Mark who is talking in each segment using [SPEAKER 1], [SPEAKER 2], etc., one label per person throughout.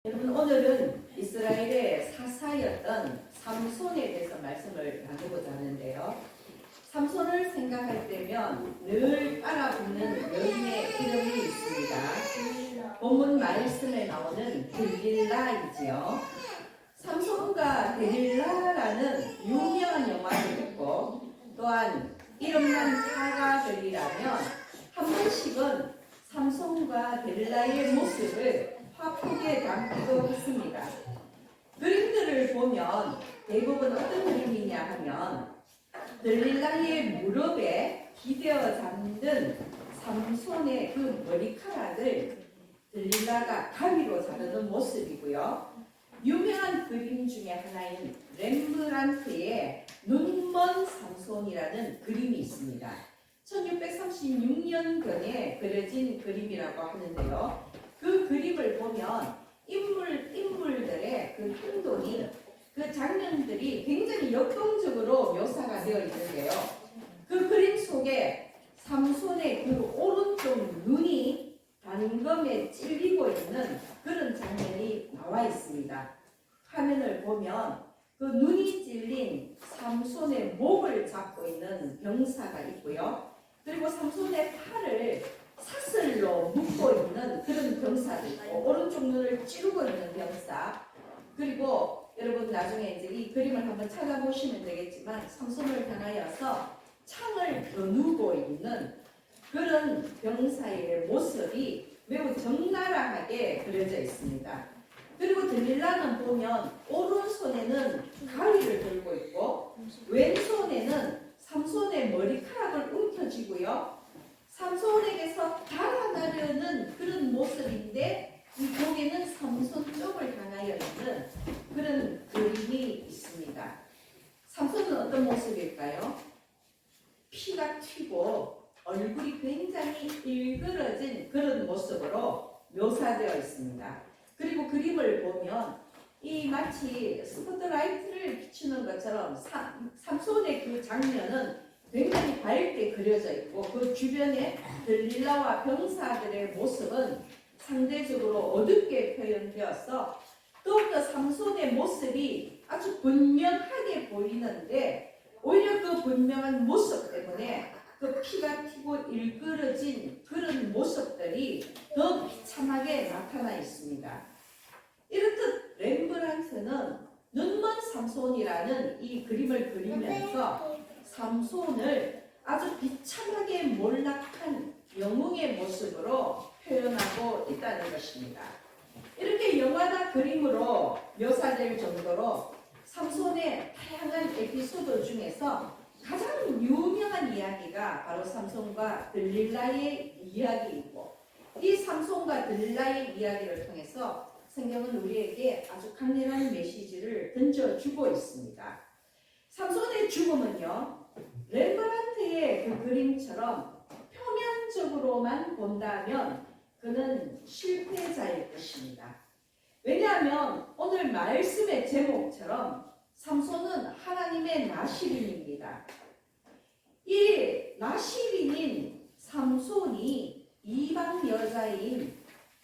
[SPEAKER 1] 여러분, 오늘은 이스라엘의 사사였던 삼손에 대해서 말씀을 나누고자 하는데요. 삼손을 생각할 때면 늘 따라붙는 여인의 이름이 있습니다. 본문 말씀에 나오는 들릴라이지요. 삼손과 데릴라라는 유명한 영화도 있고, 또한 이름난 사가들이라면 한 번씩은 삼손과 데릴라의 모습을 화폭에 담기도 했습니다. 그림들을 보면 대부분 어떤 그림이냐 하면 들릴라의 무릎에 기대어 잠든 삼손의 그 머리카락을 들릴라가 가위로 자르는 모습이고요. 유명한 그림 중에 하나인 렘브란트의 눈먼 삼손이라는 그림이 있습니다. 1636년경에 그려진 그림이라고 하는데요. 그 그림을 보면 인물들의 그 행동이, 그 장면들이 굉장히 역동적으로 묘사가 되어 있는데요. 그 그림 속에 삼손의 그 오른쪽 눈이 단검에 찔리고 있는 그런 장면이 나와 있습니다. 화면을 보면 그 눈이 찔린 삼손의 목을 잡고 있는 병사가 있고요. 그리고 삼손의 팔을 사슬로 묶고 있는 그런 병사도 있고, 오른쪽 눈을 찌르고 있는 병사, 그리고 여러분 나중에 이제 이 그림을 한번 찾아보시면 되겠지만 삼손을 향하여서 창을 겨누고 있는 그런 병사의 모습이 매우 적나라하게 그려져 있습니다. 그리고 들릴라는 보면 오른손에는 가위를 들고 있고 왼손에는 삼손의 머리카락을 움켜쥐고요. 삼손에게서 달아나려는 그런 모습인데 이 벽에는 삼손 쪽을 향하여 있는 그런 그림이 있습니다. 삼손은 어떤 모습일까요? 피가 튀고 얼굴이 굉장히 일그러진 그런 모습으로 묘사되어 있습니다. 그리고 그림을 보면 이 마치 스포트라이트를 비추는 것처럼 삼손의 그 장면은 굉장히 밝게 그려져 있고, 그 주변에 들릴라와 병사들의 모습은 상대적으로 어둡게 표현되어서 더욱더 삼손의 모습이 아주 분명하게 보이는데, 오히려 그 분명한 모습 때문에 그 피가 튀고 일그러진 그런 모습들이 더 비참하게 나타나 있습니다. 이렇듯 렘브란트는 눈먼 삼손이라는 이 그림을 그리면서 삼손을 아주 비참하게 몰락한 영웅의 모습으로 표현하고 있다는 것입니다. 이렇게 영화나 그림으로 묘사될 정도로 삼손의 다양한 에피소드 중에서 가장 유명한 이야기가 바로 삼손과 들릴라의 이야기이고, 이 삼손과 들릴라의 이야기를 통해서 성경은 우리에게 아주 강렬한 메시지를 던져주고 있습니다. 삼손의 죽음은요, 렘브란트의 그 그림처럼 표면적으로만 본다면 그는 실패자일 것입니다. 왜냐하면 오늘 말씀의 제목처럼 삼손은 하나님의 나시린입니다. 이 나시린인 삼손이 이방 여자인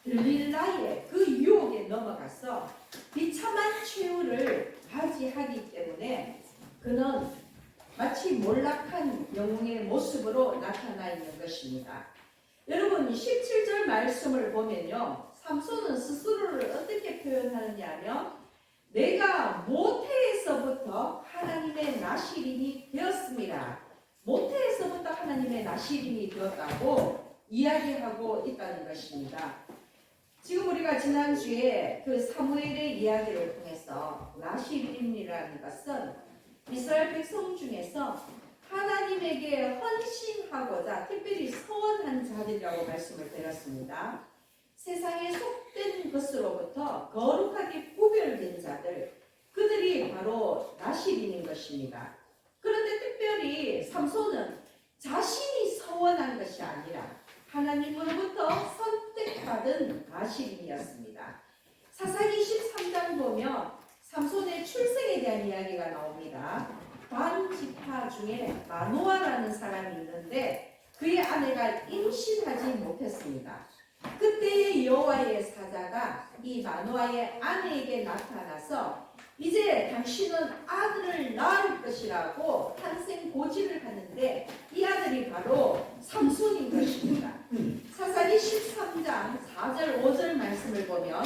[SPEAKER 1] 들릴라의 그 유혹에 넘어가서 비참한 최후를 맞이하기 때문에 그는 마치 몰락한 영웅의 모습으로 나타나 있는 것입니다. 여러분, 17절 말씀을 보면요, 삼손은 스스로를 어떻게 표현하느냐면 내가 모태에서부터 하나님의 나시린이 되었습니다. 모태에서부터 하나님의 나시린이 되었다고 이야기하고 있다는 것입니다. 지금 우리가 지난주에 그 사무엘의 이야기를 통해서 나시린이라는 것은 이스라엘 백성 중에서 하나님에게 헌신하고자 특별히 서원한 자들이라고 말씀을 드렸습니다. 세상에 속된 것으로부터 거룩하게 구별된 자들, 그들이 바로 나시린인 것입니다. 그런데 특별히 삼손은 자신이 서원한 것이 아니라 하나님으로부터 선택받은 나시린이었습니다. 사사기 13장 보면 삼손의 출생에 대한 이야기가 나옵니다. 단 지파 중에 마노아라는 사람이 있는데 그의 아내가 임신하지 못했습니다. 그때의 이때 여호와의 사자가 이 마노아의 아내에게 나타나서 이제 당신은 아들을 낳을 것이라고 탄생 고지를 하는데 이 아들이 바로 삼손인 것입니다. 사사기 13장 4절 5절 말씀을 보면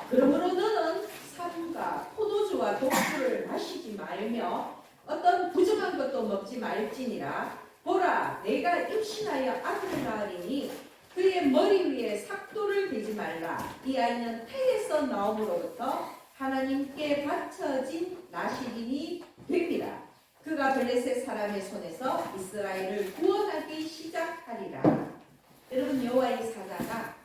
[SPEAKER 1] 그러므로 너는 삼가 포도주와 독주를 마시지 말며 어떤 부정한 것도 먹지 말지니라. 보라, 내가 임신하여 아들을 낳으리니 그의 머리 위에 삭도를 대지 말라. 이 아이는 태에서 나옴으로부터 하나님께 바쳐진 나시린이 됩니다. 그가 블레셋 사람의 손에서 이스라엘을 구원하기 시작하리라. 여러분, 여호와의 사자가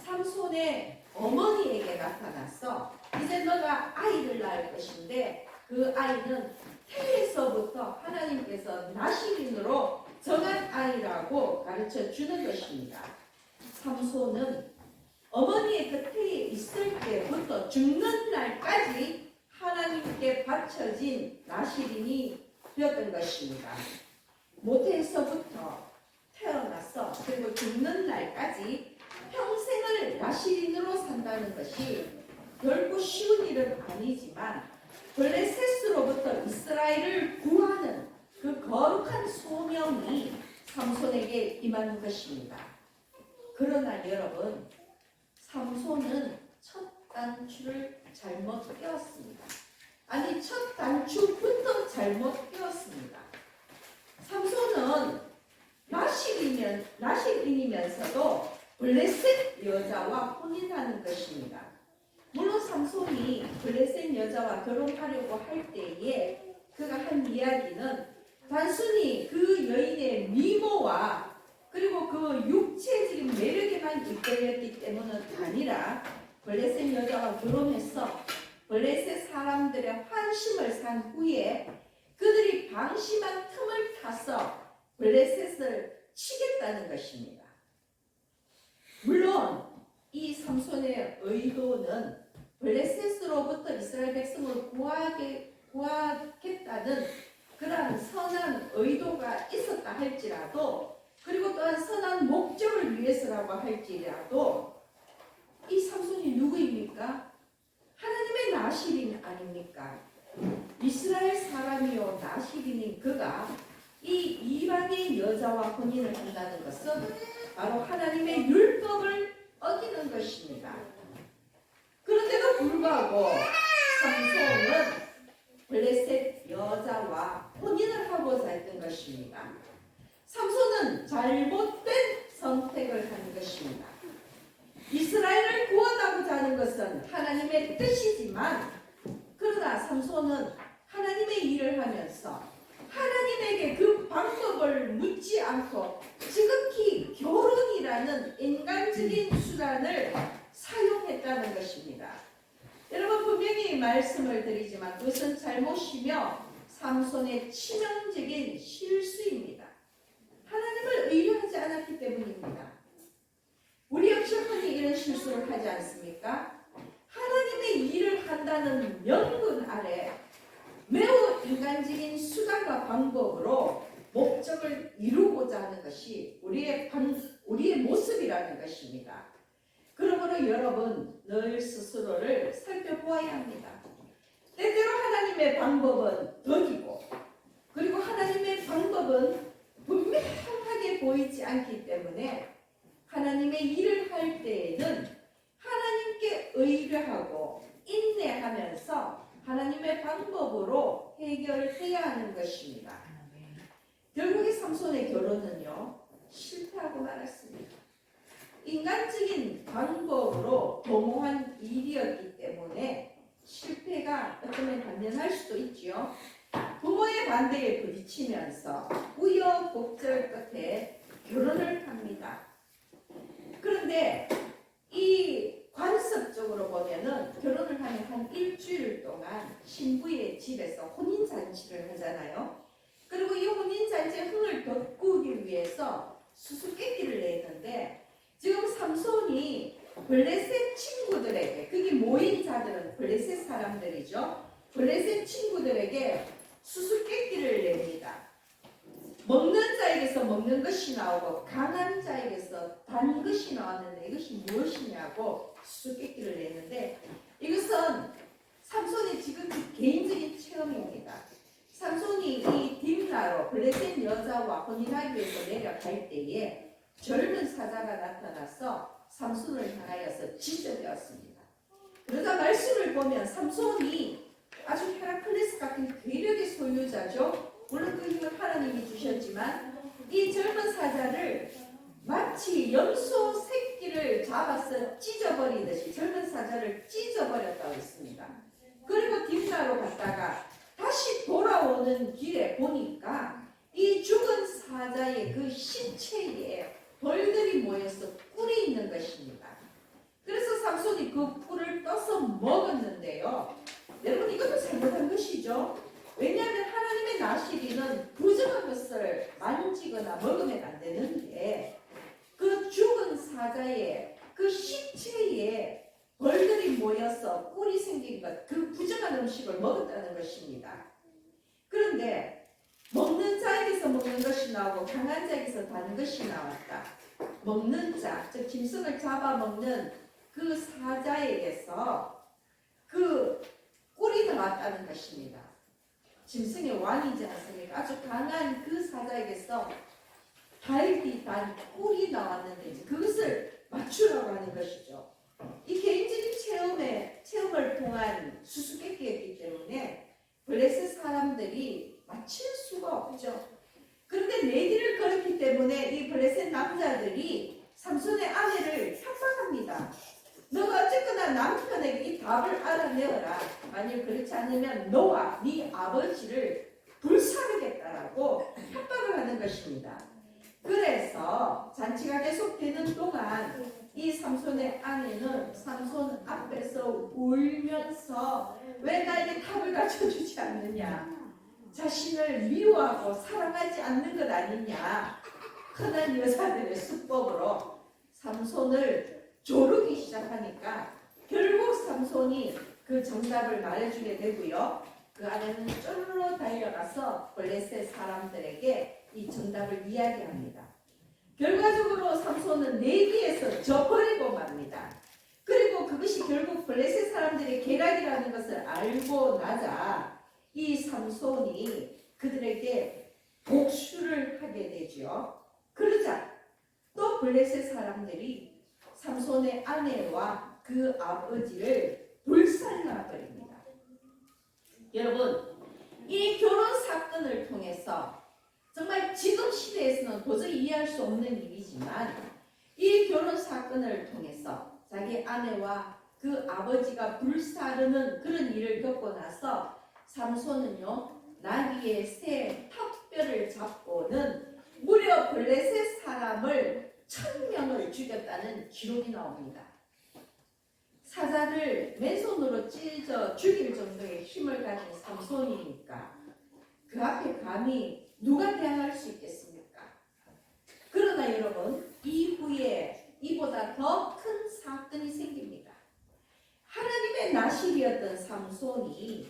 [SPEAKER 1] 삼손의 어머니에게 나타나서 이제 너가 아이를 낳을 것인데 그 아이는 태에서부터 하나님께서 나시린으로 정한 아이라고 가르쳐 주는 것입니다. 삼손은 어머니의 곁에 있을 때부터 죽는 날까지 하나님께 바쳐진 나시린이 되었던 것입니다. 모태에서부터 태어나서 그리고 죽는 날까지 평생을 나시린으로 산다는 것이 결코 쉬운 일은 아니지만 블레셋으로부터 이스라엘을 구하는 그 거룩한 소명이 삼손에게 임하는 것입니다. 그러나 여러분, 삼손은 첫 단추를 잘못 떼었습니다. 아니, 첫 단추부터 잘못 떼었습니다. 삼손은 나시린이면서도 블레셋 여자와 혼인하는 것입니다. 물론 삼손이 블레셋 여자와 결혼하려고 할 때에 그가 한 이야기는 단순히 그 여인의 미모와 그리고 그 육체적인 매력에만 이끌렸기 때문은 아니라 블레셋 여자와 결혼해서 블레셋 사람들의 환심을 산 후에 그들이 방심한 틈을 타서 블레셋을 치겠다는 것입니다. 물론 이 삼손의 의도는 블레셋으로부터 이스라엘 백성을 구하겠다는 그러한 선한 의도가 있었다 할지라도 그리고 또한 선한 목적을 위해서라고 할지라도 이 삼손이 누구입니까? 하나님의 나시린 아닙니까? 이스라엘 사람이요 나시린인 그가 이 이방의 여자와 혼인을 한다는 것은 바로 하나님의 율법을 어기는 것입니다. 그런데도 불구하고 삼손은 블레셋 여자와 혼인을 하고자 했던 것입니다. 삼손은 잘못된 선택을 한 것입니다. 이스라엘을 구원하고자 하는 것은 하나님의 뜻이지만 그러나 삼손은 하나님의 일을 하면서 하나님에게 그 방법을 묻지 않고 지극히 결혼이라는 인간적인 수단을 사용했다는 것입니다. 여러분, 분명히 말씀을 드리지만 그것은 잘못이며 삼손의 치명적인 실수입니다. 하나님을 의뢰하지 않았기 때문입니다. 우리 역시 흔히 이런 실수를 하지 않습니까? 하나님의 일을 한다는 명분 아래 매우 인간적인 수단과 방법으로 목적을 이루고자 하는 것이 우리의 모습이라는 것입니다. 그러므로 여러분, 늘 스스로를 살펴보아야 합니다. 때때로 하나님의 방법은 덕이고 그리고 하나님의 방법은 분명하게 보이지 않기 때문에 하나님의 일을 할 때에는 하나님께 의뢰하고 인내하면서 하나님의 방법으로 해결해야 하는 것입니다. 결국에 삼손의 결혼은요, 실패하고 말았습니다. 인간적인 방법으로 도모한 일이었기 때문에 실패가 어쩌면 당연할 수도 있지요. 부모의 반대에 부딪히면서 우여곡절 끝에 결혼을 합니다. 그런데 이 관습적으로 보면은 결혼을 하면 한 일주일 동안 신부의 집에서 혼인잔치를 하잖아요. 그리고 이 혼인잔치의 흥을 돋구기 위해서 수수께끼를 내는데 지금 삼손이 블레셋 친구들에게, 거기 모인 자들은 블레셋 사람들이죠. 블레셋 친구들에게 수수께끼를 냅니다. 먹는 자에게서 먹는 것이 나오고 강한 자에게서 단 것이 나왔는데 이것이 무엇이냐고 수수께끼를 냈는데 이것은 삼손의 지금 개인적인 체험입니다. 삼손이 이 딥나로 블레셋 여자와 혼인하기 위해서 내려갈 때에 젊은 사자가 나타나서 삼손을 향하여서 지적되었습니다. 그러자 말씀을 보면 삼손이 아주 헤라클레스 같은 괴력의 소유자죠. 물론 그 힘은 하나님이 주셨지만 이 젊은 사자를 마치 염소 새끼를 잡아서 찢어버리듯이 젊은 사자를 찢어버렸다고 했습니다. 그리고 딥나로 갔다가 다시 돌아오는 길에 보니까 이 죽은 사자의 그 신체에 벌들이 모여서 꿀이 있는 것입니다. 그래서 삼손이 그 꿀을 떠서 먹었는데요. 여러분 이것도 잘못한 것이죠. 왜냐하면 하나님의 나시리는 부정한 것을 만지거나 먹으면 안 되는데 그 죽은 사자의 그 신체에 벌들이 모여서 꿀이 생긴 것, 그 부정한 음식을 먹었다는 것입니다. 그런데 먹는 자에게서 먹는 것이 나오고 강한 자에게서 다른 것이 나왔다. 먹는 자, 즉 짐승을 잡아먹는 그 사자에게서 그 꿀이 나왔다는 것입니다. 짐승의 왕이지 않습니까? 아주 강한 그 사자에게서 달기 단 꿀이 나왔는데 그것을 맞추라고 하는 것이죠. 이 개인적인 체험을 통한 수수께끼였기 때문에 블레셋 사람들이 맞힐 수가 없죠. 그런데 내 길을 걸었기 때문에 이 블레셋 남자들이 삼손의 아내를 협박합니다. 너가 어쨌거나 남편에게 이 답을 알아내어라. 만일 그렇지 않으면 너와 네 아버지를 불사르겠다라고 협박을 하는 것입니다. 그래서 잔치가 계속되는 동안 이 삼손의 아내는 삼손 앞에서 울면서 왜 나에게 답을 갖춰주지 않느냐, 자신을 미워하고 사랑하지 않는 것 아니냐, 흔한 여자들의 수법으로 삼손을 조르기 시작하니까 결국 삼손이 그 정답을 말해주게 되고요. 그 아내는 쫄로 달려가서 블레셋 사람들에게 이 정답을 이야기합니다. 결과적으로 삼손은 내기에서 져버리고 맙니다. 그리고 그것이 결국 블레셋 사람들의 계략이라는 것을 알고 나자 이 삼손이 그들에게 복수를 하게 되죠. 그러자 또 블레셋 사람들이 삼손의 아내와 그 아버지를 불살라버립니다. 여러분, 이 결혼 사건을 통해서 정말 지금 시대에서는 도저히 이해할 수 없는 일이지만 이 결혼 사건을 통해서 자기 아내와 그 아버지가 불사르는 그런 일을 겪고 나서 삼손은요, 나귀의 새 턱뼈를 잡고는 무려 블레셋 사람을 1000명을 죽였다는 기록이 나옵니다. 사자를 맨손으로 찢어 죽일 정도의 힘을 가진 삼손이니까 그 앞에 감히 누가 대항할 수 있겠습니까? 그러나 여러분, 이후에 이보다 더 큰 사건이 생깁니다. 하나님의 나실이었던 삼손이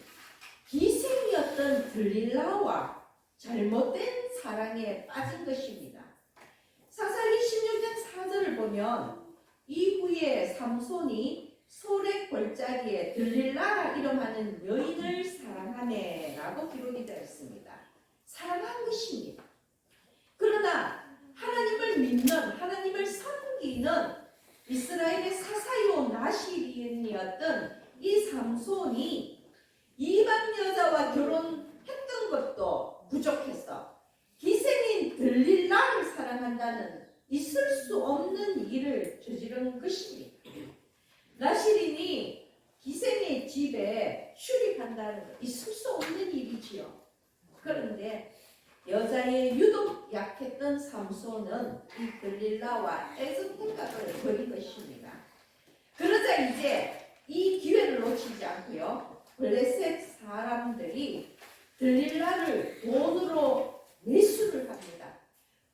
[SPEAKER 1] 기생이었던 들릴라와 잘못된 사랑에 빠진 것입니다. 사사기 16장 4절을 보면 이후에 삼손이 소렉 골짜기에 들릴라 이름하는 여인을 사랑하네라고 기록이 되어 있습니다. 사랑한 것입니다. 그러나 하나님을 믿는, 하나님을 섬기는 이스라엘의 사사요 나시린이었던 이 삼손이 이방 여자와 결혼했던 것도 부족해서 기생인 들릴라를 사랑한다는 있을 수 없는 일을 저지른 것입니다. 나시린이 기생의 집에 출입한다는 것, 있을 수 없는 일이지요. 그런데 여자의 유독 약했던 삼손은 이 들릴라와 애정행각을 벌인 것입니다. 그러자 이제 이 기회를 놓치지 않고요, 블레셋 사람들이 들릴라를 돈으로 매수를 합니다.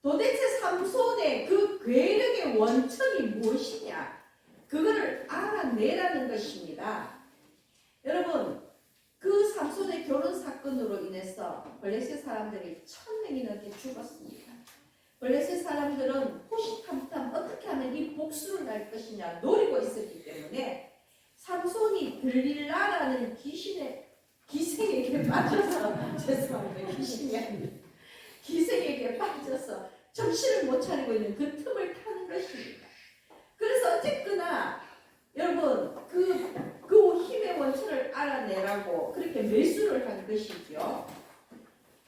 [SPEAKER 1] 도대체 삼손의 그 괴력의 원천이 무엇이냐, 그거를 알아내라는 것입니다. 여러분, 그 삼손의 결혼 사건으로 인해서 블레셋 사람들이 1000명이 넘게 죽었습니다. 블레셋 사람들은 호시탐탐 어떻게 하면 이 복수를 날 것이냐 노리고 있었기 때문에 삼손이 들릴라라는 기생에게 빠져서 죄송합니다. 기신이 아니에요. 기생에게 빠져서 정신을 못 차리고 있는 그 틈을 타는 것입니다. 그래서 어쨌거나 여러분 그 힘의 원천을 알아내라고 그렇게 매수를 한 것이죠.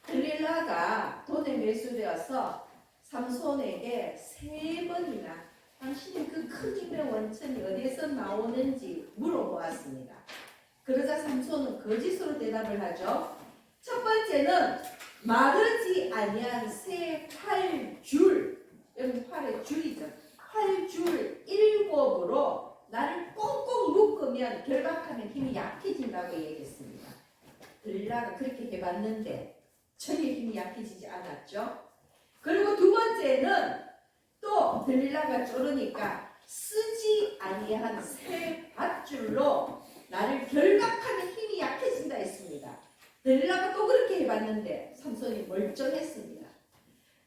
[SPEAKER 1] 들릴라가 돈에 매수되어서 삼손에게 3번이나 당신이 그 큰 힘의 원천이 어디에서 나오는지 물어보았습니다. 그러자 삼손은 거짓으로 대답을 하죠. 첫 번째는 마르지 아니한 새 활줄, 여러분 활의 줄이죠. 활줄 7으로 나를 꽁꽁 묶으면 결박하면 힘이 약해진다고 얘기했습니다. 들릴라가 그렇게 해봤는데 전혀 힘이 약해지지 않았죠. 그리고 두 번째는 또 들릴라가 쫄으니까 쓰지 아니한 새 밧줄로 나를 결박하면 힘이 약해진다 했습니다. 들릴라가 또 그렇게 해봤는데 삼손이 멀쩡했습니다.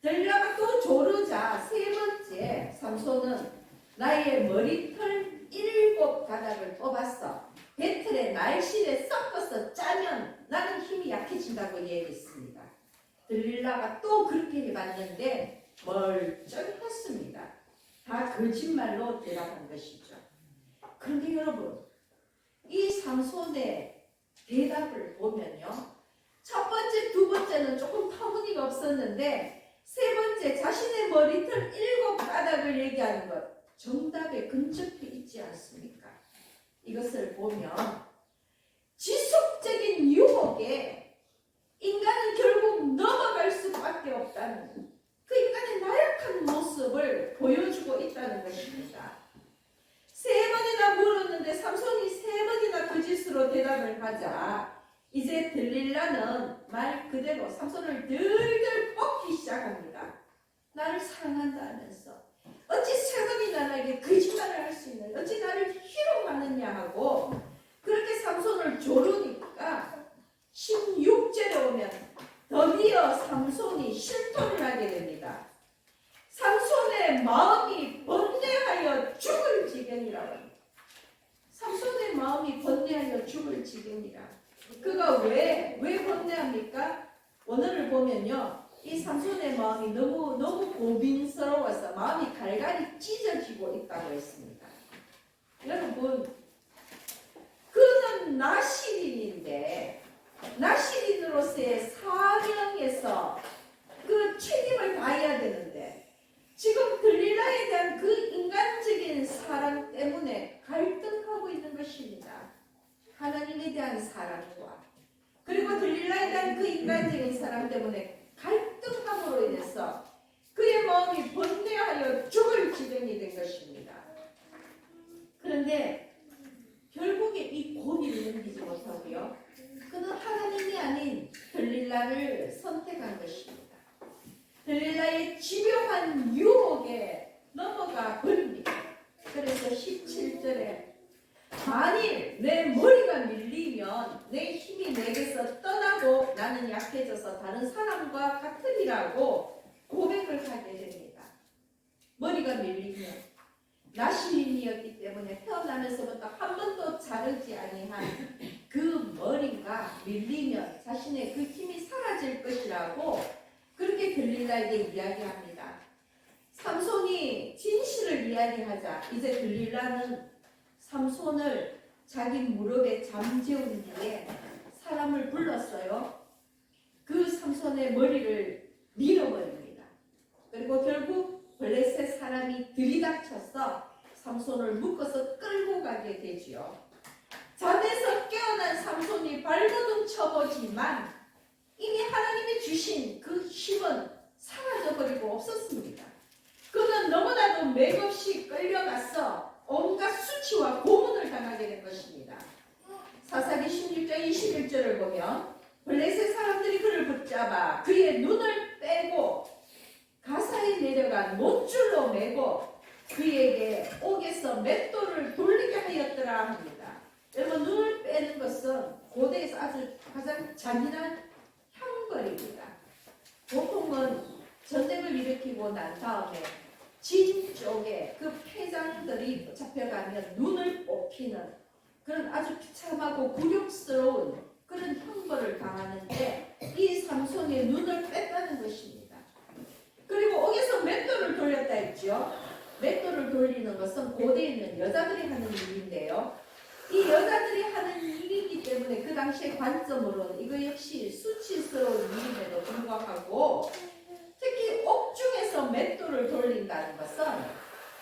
[SPEAKER 1] 들릴라가 또 조르자 세 번째 삼손은 나의 머리털 7가닥을 뽑았어. 배틀에 날씨에 섞어서 짜면 나는 힘이 약해진다고 얘기했습니다. 들릴라가 또 그렇게 해봤는데 멀쩡했습니다. 다 거짓말로 대답한 것이죠. 그런데 여러분 이 삼손의 대답을 보면요. 첫 번째, 두 번째는 조금 터무니가 없었는데 세 번째 자신의 머리털 7가닥을 얘기하는 것 정답에 근접해 있지 않습니까? 이것을 보면 지속적인 유혹에 인간은 결국 넘어갈 수밖에 없다는 그 인간의 나약한 모습을 보여주고 있다는 것입니다. 3번이나 물었는데 삼손이 3번이나 거짓으로 대답을 하자 이제 들릴라는 말 그대로 삼손을 들들 뻗기 시작합니다. 나를 사랑한다 하면서 어찌 3번이나 나에게 거짓말을 할 수 있는 어찌 나를 희롱하느냐 하고 그렇게 삼손을 조르니까 16절에 오면 드디어 삼손이 실토를 하게 됩니다. 삼손의 마음이 번뇌하여 죽을 지경이라고 합니다. 삼손의 마음이 번뇌하여 죽을 지경이라. 그가 왜 번뇌합니까? 오늘을 보면요. 이 삼손의 마음이 너무 고민스러워서 마음이 갈갈이 찢어지고 있다고 했습니다. 여러분, 그는 나시린인데 나시린으로서의 사명에서 그 책임을 다해야 되는데 지금 들릴라에 대한 그 인간적인 사랑 때문에 갈등하고 있는 것입니다. 하나님에 대한 사랑과 그리고 들릴라에 대한 그 인간적인 사랑 때문에 갈등함으로 인해서 그의 마음이 번뇌하여 죽을 지경이 된 것입니다. 그런데 결국에 이 고비를 넘기지 못하고요. 그는 하나님이 아닌 들릴라를 선택한 것입니다. 들릴라의 집요한 유혹에 넘어가 버립니다. 그래서 17절에 만일 내 머리가 밀리면 내 힘이 내게서 떠나고 나는 약해져서 다른 사람과 같으리라고 고백을 하게 됩니다. 머리가 밀리면 나시린이었기 때문에 태어나면서부터 한 번도 자르지 아니한 그 머리가 밀리면 자신의 그 힘이 사라질 것이라고 그렇게 들릴라에게 이야기합니다. 삼손이 진실을 이야기하자 이제 들릴라는 삼손을 자기 무릎에 잠재운 뒤에 사람을 불렀어요. 그 삼손의 머리를 밀어버립니다. 그리고 결국 블레셋 사람이 들이닥쳐서 삼손을 묶어서 끌고 가게 되지요. 잠에서 깨어난 삼손이 발버둥 쳐보지만 이미 하나님이 주신 그 힘은 사라져버리고 없었습니다. 그는 너무나도 맥없이 끌려가서 온갖 수치와 고문을 당하게 된 것입니다. 사사기 16장 21절을 보면 블레셋 사람들이 그를 붙잡아 그의 눈을 빼고 가사에 내려간 못줄로 매고 그에게 옥에서 맷돌을 돌리게 하였더라 합니다. 여러분 눈을 빼는 것은 고대에서 아주 가장 잔인한 형벌입니다. 보통은 전쟁을 일으키고 난 다음에 진 쪽에 그 패장들이 잡혀가면 눈을 뽑히는 그런 아주 비참하고 굴욕스러운 그런 형벌을 당하는데 이 삼손의 눈을 뺐다는 것입니다. 그리고 옥에서 맷돌을 돌렸다 했죠. 맷돌을 돌리는 것은 고대에는 여자들이 하는 일인데요. 이 여자들이 하는 일이기 때문에 그 당시의 관점으로는 이거 역시 수치스러운 일임에도 불구하고 특히 옥중에서 맷돌을 돌린다는 것은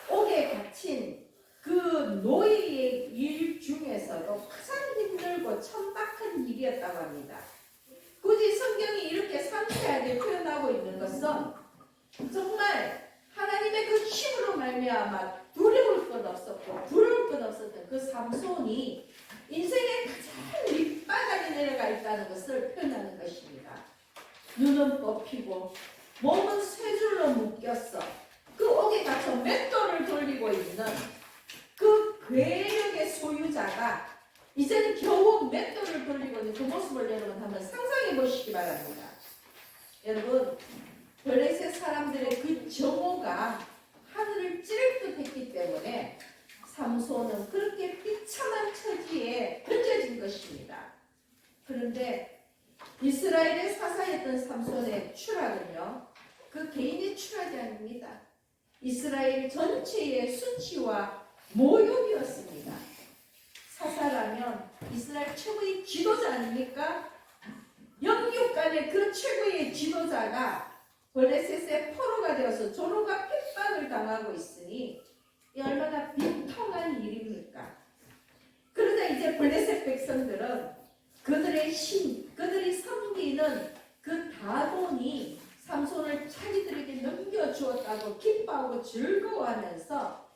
[SPEAKER 1] 옥에 갇힌 그 노예의 일 중에서도 가장 힘들고 천박한 일이었다고 합니다. 굳이 성경이 이렇게 상세하게 표현하고 있는 것은 정말 하나님의 그 힘으로 말미암아 두려울 것 없었고 부러울 것 없었던 그 삼손이 인생의 가장 밑바닥에 내려가 있다는 것을 표현하는 것입니다. 눈은 뽑히고 몸은 쇠줄로 묶였어. 그 옥에 갇혀 맷돌을 돌리고 있는 그 괴력의 소유자가 이제는 겨우 맷돌을 돌리고 있는 그 모습을 여러분 한번 상상해 보시기 바랍니다. 여러분 블레셋 사람들의 그 정오가 하늘을 찌를 듯 했기 때문에 삼손은 그렇게 비참한 처지에 던져진 것입니다. 그런데 이스라엘의 사사였던 삼손의 추락은요, 그 개인의 추락이 아닙니다. 이스라엘 전체의 수치와 모욕이었습니다. 사사라면 이스라엘 최고의 지도자 아닙니까? 영육간의 그 최고의 지도자가 블레셋의 포로가 되어서 조롱과 핍박을 당하고 있으니 이 얼마나 비통한 일입니까? 그러자 이제 블레셋 백성들은 그들의 신, 그들이 섬기는 그 다곤이 삼손을 자기들에게 넘겨주었다고 기뻐하고 즐거워하면서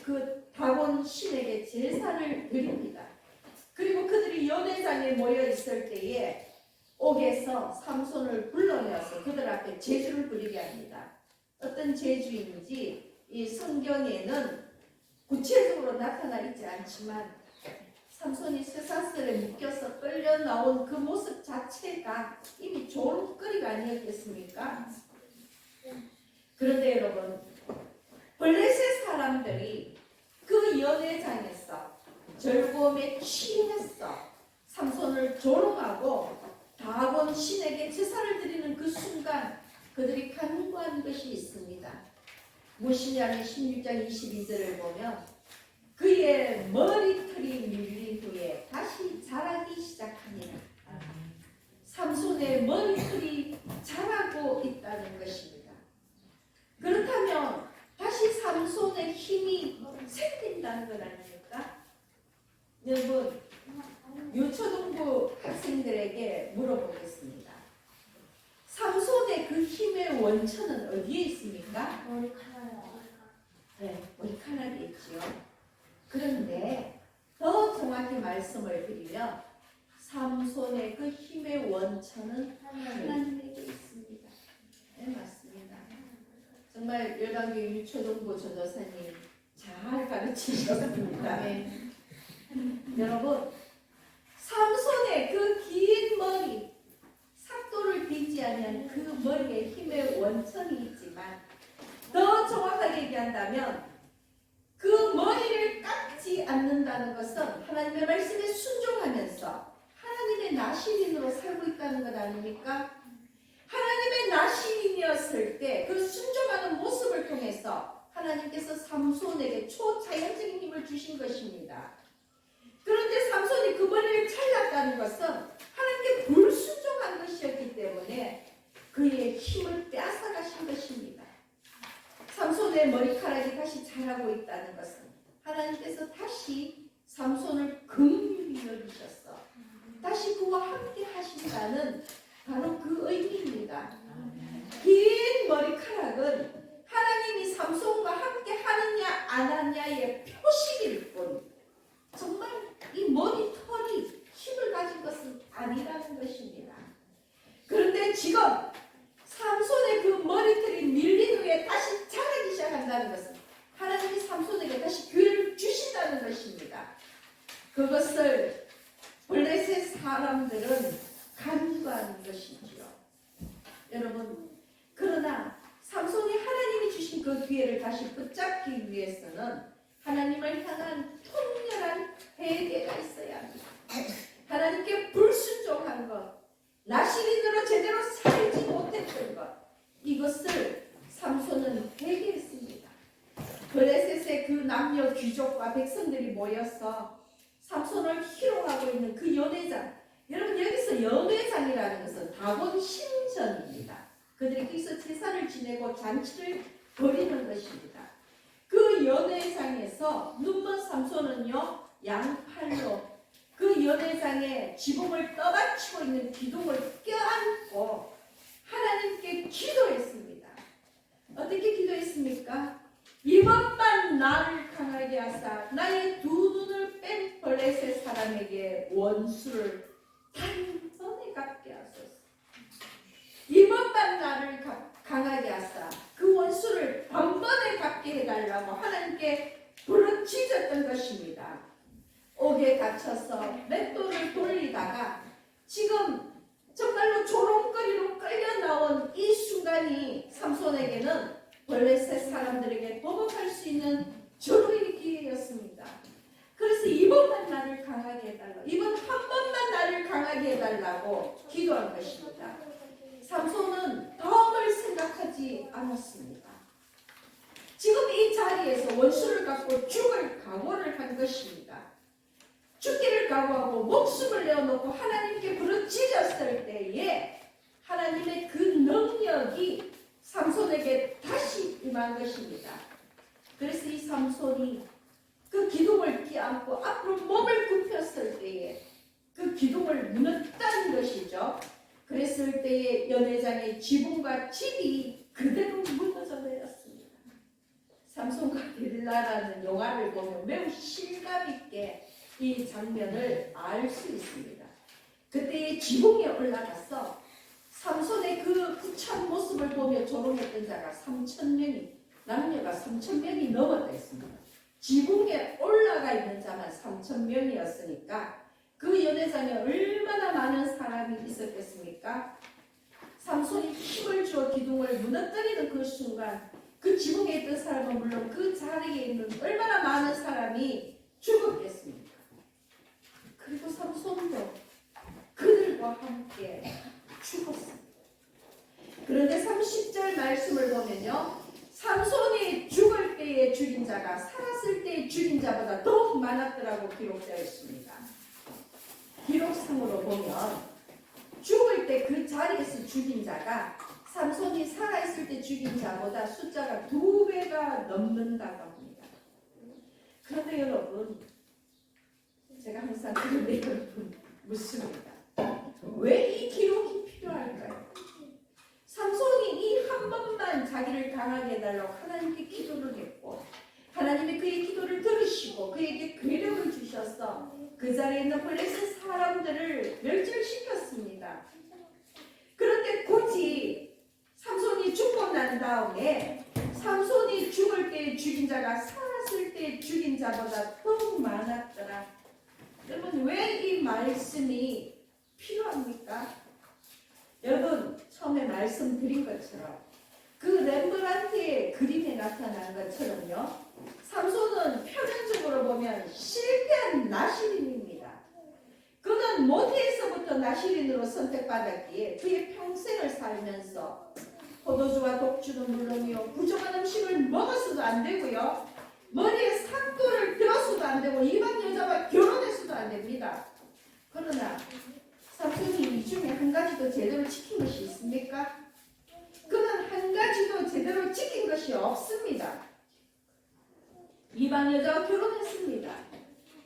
[SPEAKER 1] 그 다곤 신에게 제사를 드립니다. 그리고 그들이 연회장에 모여 있을 때에 옥에서 삼손을 불러내어서 그들 앞에 제주를 부리게 합니다. 어떤 제주인지 이 성경에는 구체적으로 나타나 있지 않지만 삼손이 쇠사슬에 묶여서 끌려 나온 그 모습 자체가 이미 조롱거리가 아니었겠습니까? 그런데 여러분, 블레셋 사람들이 그 연회장에서 즐거움에 취했어 삼손을 조롱하고 다곤 신에게 제사를 드리는 그 순간 그들이 간구한 것이 있습니다. 무엇이냐면 16장 22절을 보면 그의 머리털이 밀린 후에 다시 자라기 시작합니다. 삼손의 머리털이 자라고 있다는 것입니다. 그렇다면 다시 삼손의 힘이 생긴다는 것 아닙니까? 여러분, 유초등부 학생들에게 물어보겠습니다. 삼손의 그 힘의 원천은 어디에 있습니까?
[SPEAKER 2] 머리카락이요.
[SPEAKER 1] 네, 머리카락에 있지요. 그런데 더 정확히 말씀을 드리면 삼손의 그 힘의 원천은 하나님에게 있습니다. 네, 맞습니다. 정말 열방교회 유초등부 전도사님 잘 가르치셨습니다. 네. 여러분, 삼손의 그 긴 머리, 삭도를 빗지 않은 그 머리에 힘의 원천이 있지만 더 정확하게 얘기한다면 그 머리를 깎지 않는다는 것은 하나님의 말씀에 순종하면서 하나님의 나시린으로 살고 있다는 것 아닙니까? 하나님의 나시린이었을 때 그 순종하는 모습을 통해서 하나님께서 삼손에게 초자연적인 힘을 주신 것입니다. 그런데 삼손이 그 머리를 잘랐다는 것은 하나님께 불순종한 것이었기 때문에 그의 힘을 빼앗아가신 것입니다. 삼손의 머리카락이 다시 자라고 있다는 것은 하나님께서 다시 삼손을 긍휼히 여기셨어. 다시 그와 함께 하신다는 바로 그 의미입니다. 긴 머리카락은 하나님이 삼손과 함께 하느냐 안 하느냐의 표식일 뿐 정말 이 머리털이 힘을 가진 것은 아니라는 것입니다. 그런데 지금 삼손의 그 머리털이 밀린 후에 다시 자라기 시작한다는 것은 하나님이 삼손에게 다시 기회를 주신다는 것입니다. 그것을 블레셋 사람들은 간과한 것이지요. 여러분, 그러나 삼손이 하나님이 주신 그 기회를 다시 붙잡기 위해서는 하나님을 향한 통렬한 회개가 있어야 합니다. 하나님께 불순종한 것, 나시린으로 제대로 살지 못했던 것, 이것을 삼손은 회개했습니다. 블레셋의 그 남녀 귀족과 백성들이 모여서 삼손을 희롱하고 있는 그 연회장, 여러분 여기서 연회장이라는 것은 다곤 신전입니다. 그들이 거기서 제사를 지내고 잔치를 벌이는 것입니다. 그 연회장에서 눈먼 삼손은요, 양팔로 그 연회장에 지붕을 떠받치고 있는 기둥을 껴안고 하나님께 기도했습니다. 어떻게 기도했습니까? 이번만 나를 강하게 하사 나의 두 눈을 뺀 블레셋 사람에게 원수를 단번에 갚게 하소서. 이번만 나를 강하게 하사 그 원수를 단번에 갚게 해달라고 하나님께 부르짖었던 것입니다. 옥에 갇혀서 맷돌을 돌리다가 지금 정말로 조롱거리로 끌려 나온 이 순간이 삼손에게는 블레셋 사람들에게 보복할 수 있는 절호의 기회였습니다. 그래서 이번만 나를 강하게 해달라고, 이번 한 번만 나를 강하게 해달라고 기도한 것입니다. 삼손은 다음을 생각하지 않았습니다. 지금 이 자리에서 원수를 갖고 죽을 각오를 한 것입니다. 죽기를 각오하고 목숨을 내어놓고 하나님께 부르짖었을 때에 하나님의 그 능력이 삼손에게 다시 임한 것입니다. 그래서 이 삼손이 그 기둥을 끼안고 앞으로 몸을 굽혔을 때에 그 기둥을 무너뜨린 것이죠. 그랬을 때에 연회장의 지붕과 집이 그대로 무너져 내렸습니다. 삼손과 데릴라라는 영화를 보면 매우 실감 있게 이 장면을 알 수 있습니다. 그때의 지붕에 올라가서 삼손의 그 구찬 모습을 보며 조롱했던 자가 3,000명이, 남녀가 3,000명이 넘었다 했습니다. 지붕에 올라가 있는 자만 3,000명이었으니까 그 연회장에 얼마나 많은 사람이 있었겠습니까? 삼손이 힘을 주어 기둥을 무너뜨리는 그 순간 그 지붕에 있던 사람은 물론 그 자리에 있는 얼마나 많은 사람이 죽었겠습니까? 그리고 삼손도 그들과 함께 죽었습니다. 그런데 30절 말씀을 보면요, 삼손이 죽을 때에 죽인 자가 살았을 때에 죽인 자보다 더욱 많았더라고 기록되어 있습니다. 기록상으로 보면 죽을 때 그 자리에서 죽인 자가 삼손이 살아있을 때 죽인 자보다 숫자가 2배가 넘는다고 합니다. 그런데 여러분, 제가 항상 그런데 여러분 묻습니다. 왜 이 기록이 필요할까요? 삼손이 이 한 번만 자기를 강하게 해달라고 하나님께 기도를 했고 하나님이 그의 기도를 들으시고 그에게 괴력을 주셔서 그 자리에 있는 블레셋 사람들을 멸절시켰습니다. 그런데 굳이 삼손이 죽고 난 다음에 삼손이 죽을 때 죽인 자가 살았을 때 죽인 자보다 더욱 많았더라. 여러분, 왜 이 말씀이 필요합니까? 여러분, 처음에 말씀드린 것처럼 그 렘브란트의 그림에 나타난 것처럼요, 삼손은 표면적으로 보면 실패한 나시린입니다. 그는 모태에서부터 나시린으로 선택받았기에 그의 평생을 살면서 포도주와 독주는 물론이요, 부정한 음식을 먹어서도 안 되고요, 머리에 삭도를 들어서도 안 되고 일반 여자와 결혼해서도 안 됩니다. 그러나 삼손이 이 중에 한 가지도 제대로 지킨 것이 있습니까? 그는 한 가지도 제대로 지킨 것이 없습니다. 이방 여자와 결혼했습니다.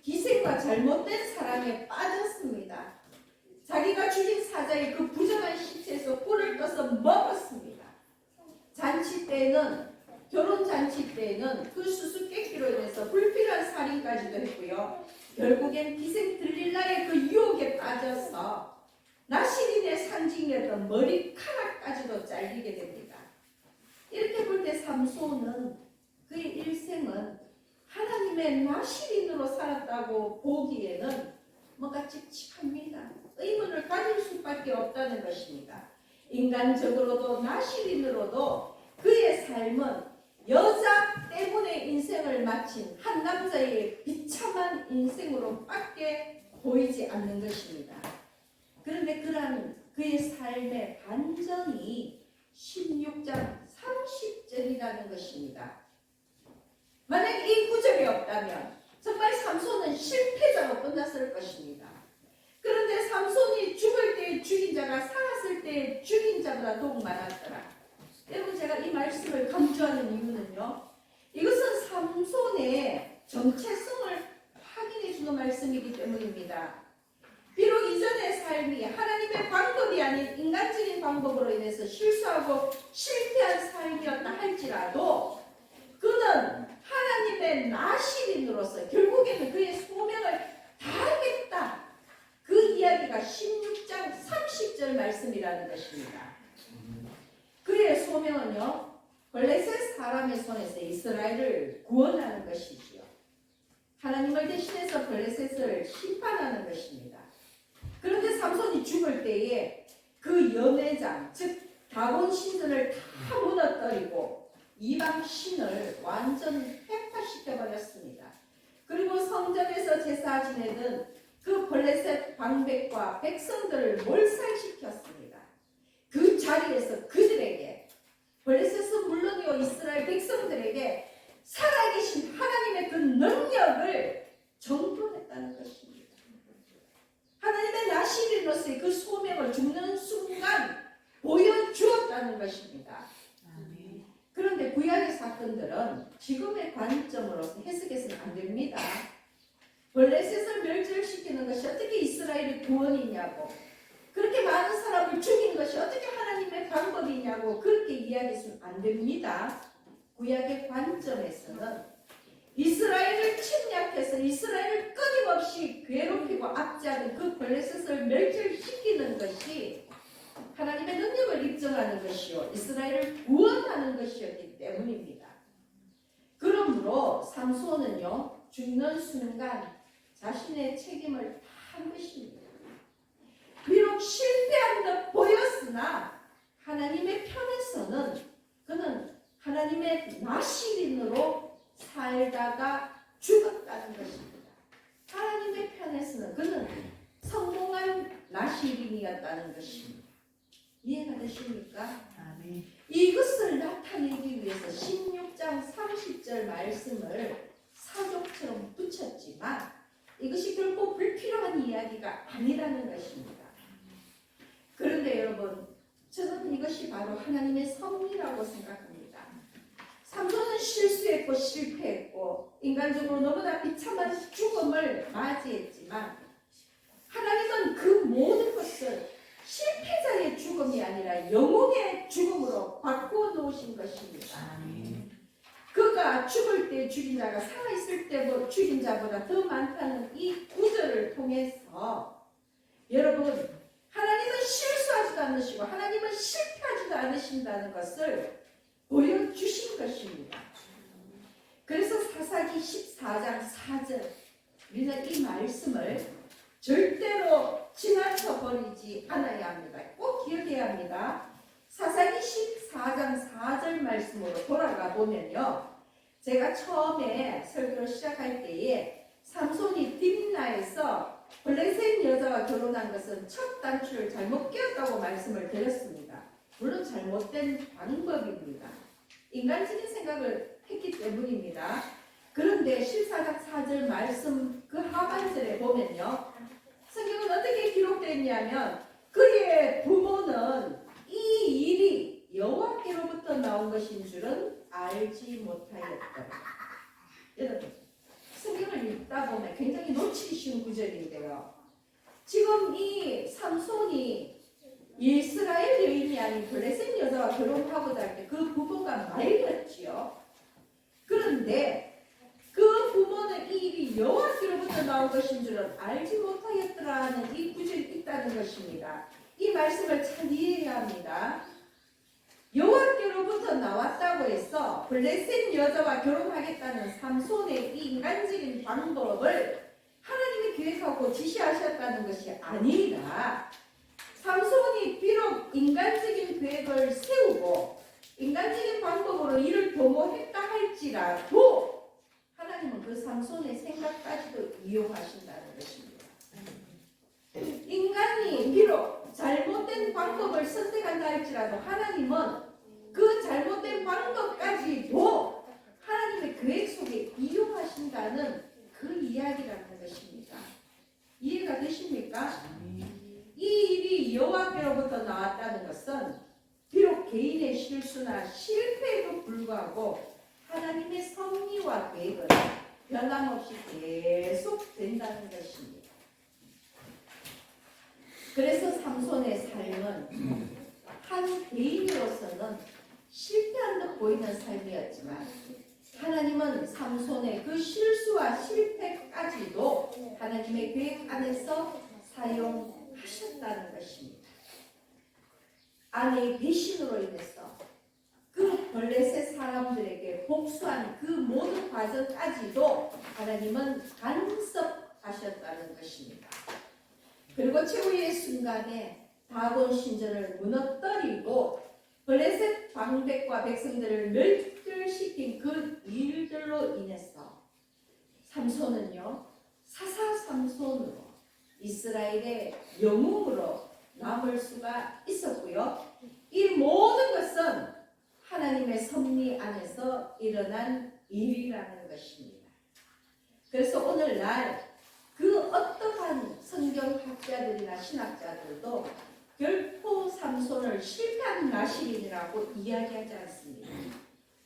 [SPEAKER 1] 기생과 잘못된 사랑에 빠졌습니다. 자기가 죽인 사자의 그 부정한 시체에서 꿀을 떠서 먹었습니다. 잔치 때에는, 결혼 잔치 때에는 그 수수께끼로 인해서 불필요한 살인까지도 했고요. 결국엔 기생 들릴라의 그 유혹에 빠져서 나시린의 상징이었던 머리카락까지도 잘리게 됩니다. 이렇게 볼 때 삼손은 그의 일생은 하나님의 나시린으로 살았다고 보기에는 뭔가 찝찝합니다. 의문을 가질 수밖에 없다는 것입니다. 인간적으로도 나시린으로도 그의 삶은 여자 때문에 인생을 마친 한 남자의 비참한 인생으로밖에 보이지 않는 것입니다. 그런데 그러한 그의 삶의 반전이 16장 30절이라는 것입니다. 만약 이 구절이 없다면 정말 삼손은 실패자로 끝났을 것입니다. 그런데 삼손이 죽을 때 죽인 자가 살았을 때 죽인 자보다 더욱 많았더라. 여러분, 제가 이 말씀을 강조하는 이유는요, 이것은 삼손의 정체성을 확인해 주는 말씀이기 때문입니다. 비록 이전의 삶이 하나님의 방법이 아닌 인간적인 방법으로 인해서 실수하고 실패한 삶이었다 할지라도 그는 하나님의 나시린으로서 결국에는 그의 소명을 다하겠다. 그 이야기가 16장 30절 말씀이라는 것입니다. 그의 소명은요, 블레셋 사람의 손에서 이스라엘을 구원하는 것이지요. 하나님을 대신해서 블레셋을 심판하는 것입니다. 그런데 삼손이 죽을 때에 그 연회장, 즉 다곤 신전을 다 무너뜨리고 이방 신을 완전 폐파시켜버렸습니다. 그리고 성전에서 제사 지내던 그 블레셋 방백과 백성들을 몰살시켰습니다. 그 자리에서 그들에게, 블레셋은 물론이요 이스라엘 백성들에게 살아계신 하나님의 그 능력을 정돈했다는 것입니다. 하나님의 나시린으로서의 그 소명을 죽는 순간 보여주었다는 것입니다. 그런데 구약의 사건들은 지금의 관점으로서 해석해서는 안 됩니다. 블레셋을 멸절시키는 것이 어떻게 이스라엘의 구원이냐고, 그렇게 많은 사람을 죽인 것이 어떻게 하나님의 방법이냐고 그렇게 이야기해서는 안 됩니다. 구약의 관점에서는 이스라엘을 침략해서 이스라엘을 끊임없이 괴롭히고 압제하는 그 블레셋을 멸절시키는 것이 하나님의 능력을 입증하는 것이요 이스라엘을 구원하는 것이었기 때문입니다. 그러므로 삼손은요 죽는 순간 자신의 책임을 다 한 것입니다. 비록 실패한 듯 보였으나 하나님의 편에서는 그는 하나님의 나시린으로 살다가 죽었다는 것입니다. 하나님의 편에서는 그는 성공한 나시린이었다는 것입니다. 이해가 되십니까?
[SPEAKER 2] 아멘.
[SPEAKER 1] 이것을 나타내기 위해서 16장 30절 말씀을 사족처럼 붙였지만 이것이 결코 불필요한 이야기가 아니라는 것입니다. 그런데 여러분, 저는 이것이 바로 하나님의 섭리라고 생각합니다. 삼손은 실수했고 실패했고 인간적으로 너무나 비참한 죽음을 맞이했지만 하나님은 그 모든 것을 실패자의 죽음이 아니라 영웅의 죽음으로 바꾸어 놓으신 것입니다. 그가 죽을 때 죽인 자가 살아있을 때 죽인 자보다 더 많다는 이 구절을 통해서 여러분, 하나님은 실수하지도 않으시고 하나님은 실패하지도 않으신다는 것을 보여주신 것입니다. 그래서 사사기 14장 4절 우리는 이 말씀을 절대로 지나쳐 버리지 않아야 합니다. 꼭 기억해야 합니다. 사사기 14장 4절 말씀으로 돌아가 보면요, 제가 처음에 설교를 시작할 때에 삼손이 딥나에서 블레셋 여자와 결혼한 것은 첫 단추를 잘못 끼웠다고 말씀을 드렸습니다. 물론 잘못된 방법입니다. 인간적인 생각을 했기 때문입니다. 그런데 14장 4절 말씀 그 하반절에 보면요, 성경은 어떻게 기록되었냐면 그의 부모는 이 일이 여호와께로부터 나온 것인 줄은 알지 못하였더라. 여러분, 성경을 읽다 보면 굉장히 놓치기 쉬운 구절인데요, 지금 이 삼손이 이스라엘 여인이 아닌 블레셋 여자와 결혼하고자 할 때 그 부모가 말렸지요. 그런데 그 부모는 이 일이 여호와께로부터 나온 것인 줄은 알지 못하였더라는 이 구절이 있다는 것입니다. 이 말씀을 잘 이해해야 합니다. 여호와께로부터 나왔다고 해서 블레셋 여자와 결혼하겠다는 삼손의 이 인간적인 방법을 하나님이 계획하고 지시하셨다는 것이 아니라 삼손이 비록 인간적인 계획을 세우고 인간적인 방법으로 이를 도모했다 할지라도 하나님은 그 삼손의 생각까지도 이용하신다는 것입니다. 인간이 비록 잘못된 방법을 선택한다 할지라도 하나님은 그 잘못된 방법까지도 하나님의 계획 속에 이용하신다는 그 이야기라는 것입니다. 이해가 되십니까? 이 일이 여호와께로부터 나왔다는 것은 비록 개인의 실수나 실패에도 불구하고 하나님의 섭리와 계획은 변함없이 계속 된다는 것입니다. 그래서 삼손의 삶은 한 개인으로서는 실패한 듯 보이는 삶이었지만 하나님은 삼손의 그 실수와 실패까지도 하나님의 계획 안에서 사용하셨다는 것입니다. 아내의 배신으로 인해서 그 블레셋 사람들에게 복수한 그 모든 과정까지도 하나님은 간섭하셨다는 것입니다. 그리고 최후의 순간에 다곤 신전을 무너뜨리고 블레셋 방백과 백성들을 멸절시킨 그 일들로 인해서 삼손은요 사사 삼손으로 이스라엘의 영웅으로 남을 수가 있었고요. 이 모든 것은 하나님의 섭리 안에서 일어난 일이라는 것입니다. 그래서 오늘날 그 어떠한 성경학자들이나 신학자들도 결코 삼손을 실패한 나실인이라고 이야기하지 않습니다.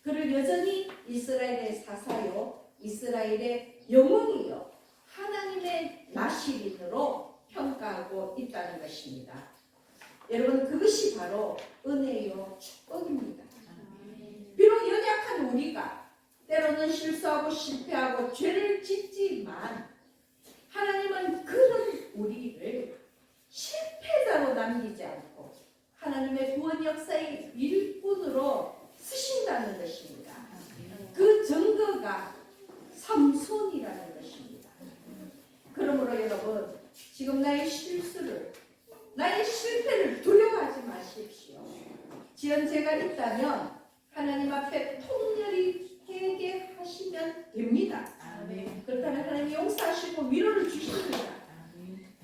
[SPEAKER 1] 그를 여전히 이스라엘의 사사요, 이스라엘의 영웅이요, 하나님의 나실인으로 평가하고 있다는 것입니다. 여러분, 그것이 바로 은혜요 축복입니다. 비록 연약한 우리가 때로는 실수하고 실패하고 죄를 짓지만 하나님은 그런 우리를 실패자로 남기지 않고 하나님의 구원 역사의 일꾼으로 쓰신다는 것입니다. 그 증거가 삼손이라는 것입니다. 그러므로 여러분, 지금 나의 실수를, 나의 실패를 두려워하지 마십시오. 지연 죄가 있다면 하나님 앞에 통렬히 회개하시면 됩니다. 그렇다면 하나님이 용서하시고 위로를 주십니다.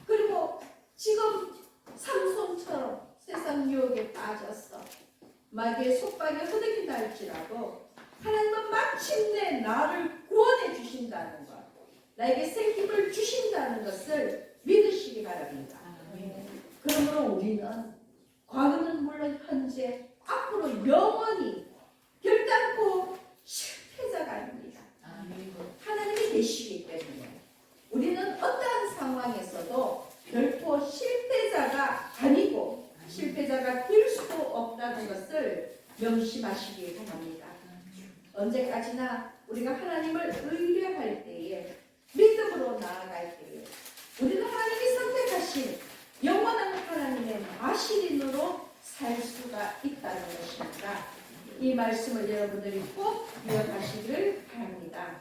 [SPEAKER 1] 그리고 지금 삼손처럼 세상 유혹에 빠졌어 마귀의 속박에 허덕인다 할지라도 하나님은 마침내 나를 구원해 주신다는 것, 나에게 새 힘을 주신다는 것을 믿으시기 바랍니다. 그러므로 우리는 과거는 물론 현재 앞으로 영원히 결단코 실패자가 아닙니다. 하나님이 계시기 때문에 우리는 어떠한 상황에서도 결코 실패자가 아니고 실패자가 될 수도 없다는 것을 명심하시기 바랍니다. 언제까지나 우리가 하나님을 의뢰할 때에, 믿음으로 나아갈 때에 우리는 하나님이 선택하신 영원한 하나님의 마실인으로 살 수가 있다는 것입니다. 이 말씀을 여러분들이 꼭 기억하시기를 바랍니다.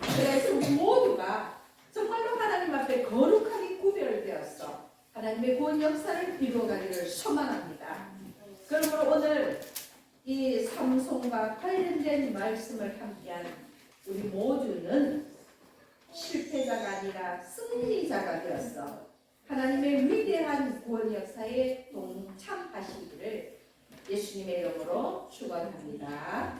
[SPEAKER 1] 그래서 우리 모두가 정말로 하나님 앞에 거룩하게 구별되어서 하나님의 구원 역사를 이루어가기를 소망합니다. 그러므로 오늘 이 삼손과 관련된 말씀을 함께한 우리 모두는 실패자가 아니라 승리자가 되어서 하나님의 위대한 구원 역사에 동참하시기를 예수님의 이름으로 축원합니다.